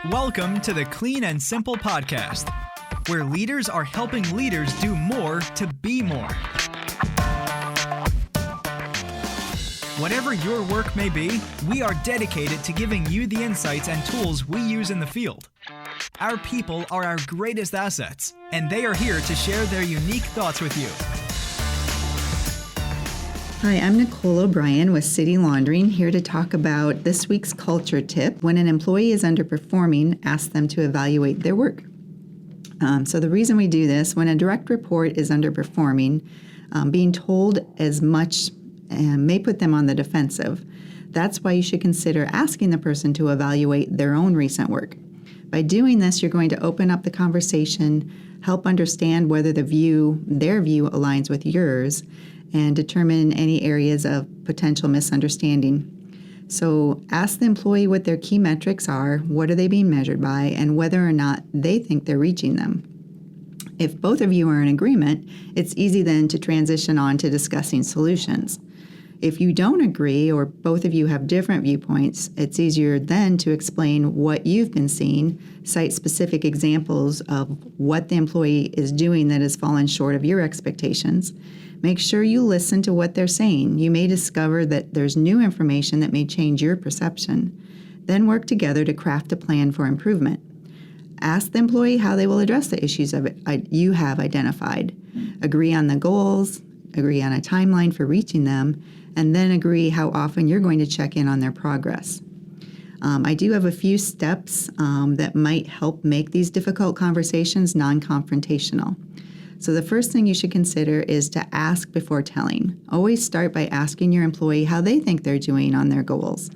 Welcome to the Clean and Simple Podcast, where leaders are helping leaders do more to be more. Whatever your work may be, we are dedicated to giving you the insights and tools we use in the field. Our people are our greatest assets, and they are here to share their unique thoughts with you. Hi, I'm Nicole O'Brien with City Laundering, here to talk about this week's culture tip. When an employee is underperforming, ask them to evaluate their work. So the reason we do this, when a direct report is underperforming, being told as much may put them on the defensive. That's why you should consider asking the person to evaluate their own recent work. By doing this, you're going to open up the conversation, help understand whether their view aligns with yours, and determine any areas of potential misunderstanding. So ask the employee what their key metrics are, what are they being measured by, and whether or not they think they're reaching them. If both of you are in agreement, it's easy then to transition on to discussing solutions. If you don't agree or both of you have different viewpoints, it's easier then to explain what you've been seeing, cite specific examples of what the employee is doing that has fallen short of your expectations. Make sure you listen to what they're saying. You may discover that there's new information that may change your perception. Then work together to craft a plan for improvement. Ask the employee how they will address the issues you have identified. Agree on the goals, agree on a timeline for reaching them, and then agree how often you're going to check in on their progress. I do have a few steps that might help make these difficult conversations non-confrontational. So the first thing you should consider is to ask before telling. Always start by asking your employee how they think they're doing on their goals.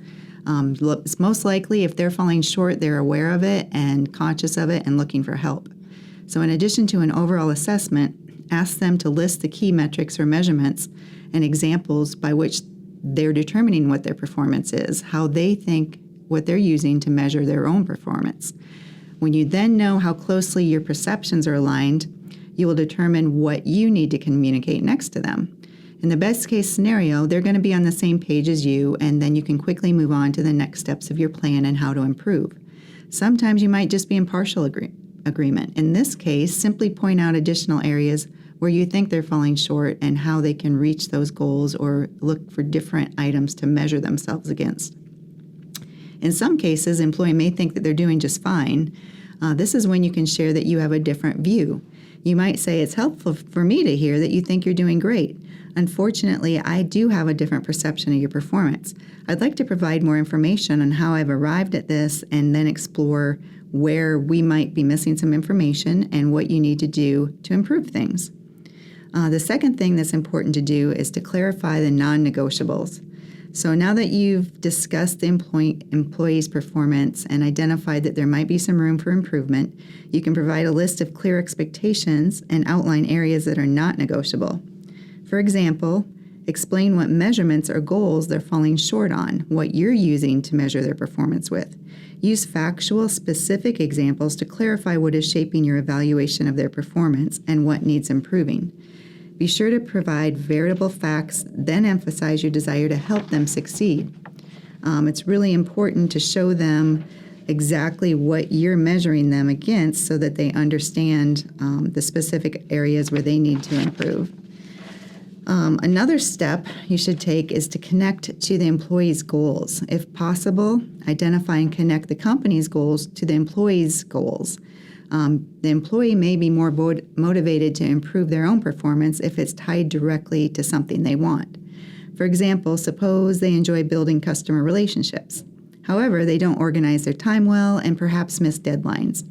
It's most likely if they're falling short, they're aware of it and conscious of it and looking for help. So in addition to an overall assessment, ask them to list the key metrics or measurements and examples by which they're determining what their performance is, how they think what they're using to measure their own performance. When you then know how closely your perceptions are aligned, you will determine what you need to communicate next to them. In the best case scenario, they're going to be on the same page as you, and then you can quickly move on to the next steps of your plan and how to improve. Sometimes you might just be in partial agreement. In this case, simply point out additional areas where you think they're falling short and how they can reach those goals, or look for different items to measure themselves against. In some cases, an employee may think that they're doing just fine. This is when you can share that you have a different view. You might say, it's helpful for me to hear that you think you're doing great. Unfortunately, I do have a different perception of your performance. I'd like to provide more information on how I've arrived at this, and then explore where we might be missing some information and what you need to do to improve things. The second thing that's important to do is to clarify the non-negotiables. So now that you've discussed the employee's performance and identified that there might be some room for improvement, you can provide a list of clear expectations and outline areas that are not negotiable. For example, explain what measurements or goals they're falling short on, what you're using to measure their performance with. Use factual, specific examples to clarify what is shaping your evaluation of their performance and what needs improving. Be sure to provide veritable facts, then emphasize your desire to help them succeed. It's really important to show them exactly what you're measuring them against so that they understand the specific areas where they need to improve. Another step you should take is to connect to the employee's goals. If possible, identify and connect the company's goals to the employee's goals. The employee may be more motivated to improve their own performance if it's tied directly to something they want. For example, suppose they enjoy building customer relationships. However, they don't organize their time well and perhaps miss deadlines.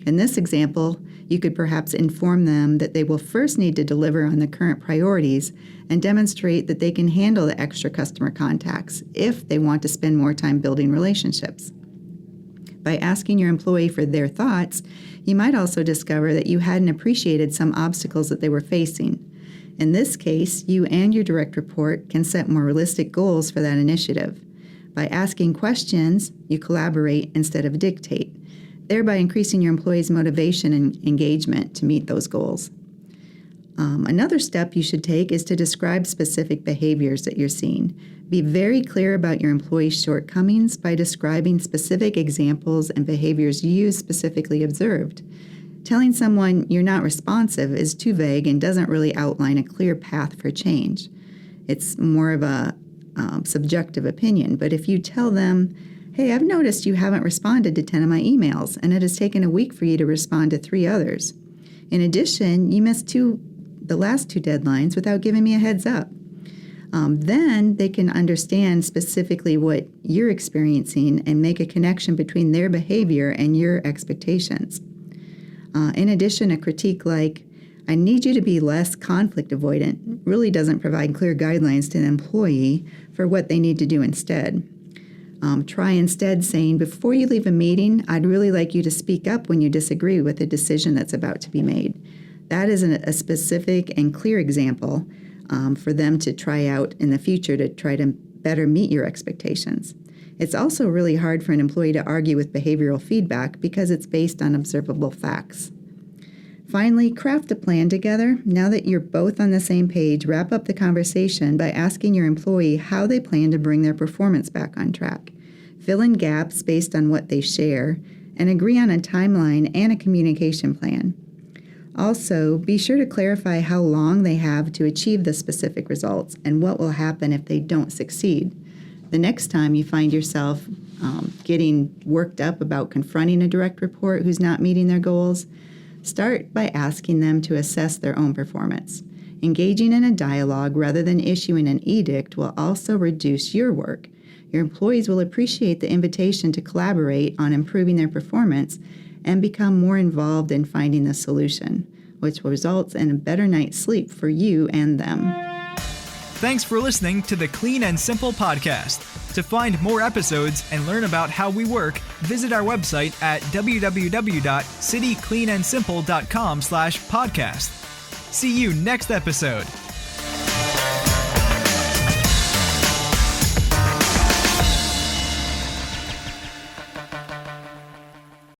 In this example, you could perhaps inform them that they will first need to deliver on the current priorities and demonstrate that they can handle the extra customer contacts if they want to spend more time building relationships. By asking your employee for their thoughts, you might also discover that you hadn't appreciated some obstacles that they were facing. In this case, you and your direct report can set more realistic goals for that initiative. By asking questions, you collaborate instead of dictate, thereby increasing your employees' motivation and engagement to meet those goals. Another step you should take is to describe specific behaviors that you're seeing. Be very clear about your employees' shortcomings by describing specific examples and behaviors you specifically observed. Telling someone you're not responsive is too vague and doesn't really outline a clear path for change. It's more of a subjective opinion, but if you tell them, hey, I've noticed you haven't responded to 10 of my emails, and it has taken a week for you to respond to 3 others. In addition, you missed the last 2 deadlines without giving me a heads up. Then they can understand specifically what you're experiencing and make a connection between their behavior and your expectations. In addition, a critique like, I need you to be less conflict avoidant, really doesn't provide clear guidelines to an employee for what they need to do instead. Try instead saying, before you leave a meeting, I'd really like you to speak up when you disagree with a decision that's about to be made. That is a specific and clear example for them to try out in the future to try to better meet your expectations. It's also really hard for an employee to argue with behavioral feedback because it's based on observable facts. Finally, craft a plan together. Now that you're both on the same page, wrap up the conversation by asking your employee how they plan to bring their performance back on track. Fill in gaps based on what they share, and agree on a timeline and a communication plan. Also, be sure to clarify how long they have to achieve the specific results and what will happen if they don't succeed. The next time you find yourself getting worked up about confronting a direct report who's not meeting their goals, start by asking them to assess their own performance. Engaging in a dialogue rather than issuing an edict will also reduce your work. Your employees will appreciate the invitation to collaborate on improving their performance and become more involved in finding the solution, which results in a better night's sleep for you and them. Thanks for listening to the Clean and Simple podcast. To find more episodes and learn about how we work, visit our website at www.citycleanandsimple.com/podcast. See you next episode.